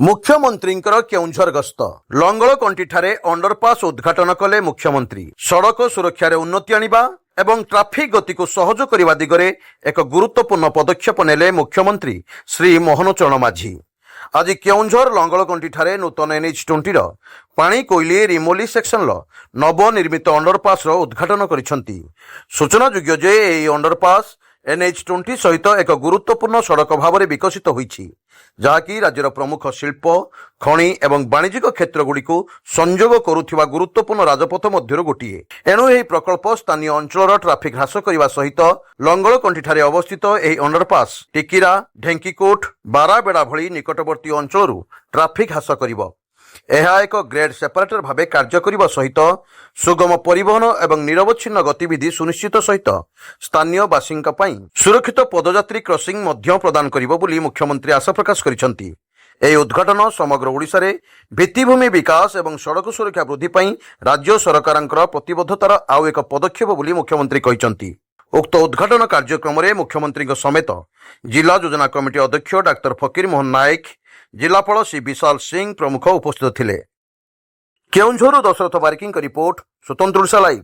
मुख्यमंत्रीଙ୍କର केउंझर गस्त लंगळकंठीଠାରେ अंडरपास उद्घाटन कले मुख्यमंत्री सड़क सुरक्षार उन्नति आनिबा एवं ट्राफिक गति को सहज करने दिगरे एक गुरुत्वपूर्ण पदक्षेप नेले मुख्यमंत्री श्री मोहन चरण माझी। आज केउंझर लंगळकंठीଠାରେ नूतन NH20 पानी कोइली रिमोली सेक्शन नवनिर्मित अंडरपास उद्घाटन करिसेंती। सूचनायोग्य जे एई अंडरपास NH20 सहित एक गुरुत्वपूर्ण सड़क भाव में विकसित होइछि, जहाँकि राज्यर प्रमुख शिल्प खनि एवं वाणिज्यिक क्षेत्र गुड़ी संजोग करुथिबा गुरुत्वपूर्ण राजपथ मध्य गोटे। एणु यह प्रकल्प स्थानीय अंचल ट्राफिक ह्रास करने सहित लंगळकंठीଠାରେ अवस्थित यह अंडरपास टिकिरा ढेंकीकोट बाराबेड़ा भली निकटवर्ती अंचल ट्राफिक ह्रास करिबो। यह एक ग्रेड सेपरेटर भाव कार्य करने सहित सुगम परिवहन एवं निरवच्छिन्न गतिविधि सुनिश्चित सहित स्थानीय बासिंका पई सुरक्षित पदयात्री क्रॉसिंग मध्य प्रदान करिबो बोली मुख्यमंत्री आशा प्रकाश करिसेंती। यह उद्घाटन समग्र ओडिशा रे भित्तिभूमि विकास एवं सड़क सुरक्षा वृद्धि पई राज्य सरकारंकर प्रतिबद्धतार आउ एक पदक्षेप बोली मुख्यमंत्री कहिसेंती। उक्त उद्घाटन कार्यक्रम में मुख्यमंत्री समेत जिला योजना कमिटी अध्यक्ष डाक्टर फकीर मोहन नायक, जिलापाल श्री विशाल सिंह प्रमुख उपस्थित थिले। केउंझर दशरथ बारिकी रिपोर्ट, स्वतंत्र ओडिशा लाइव।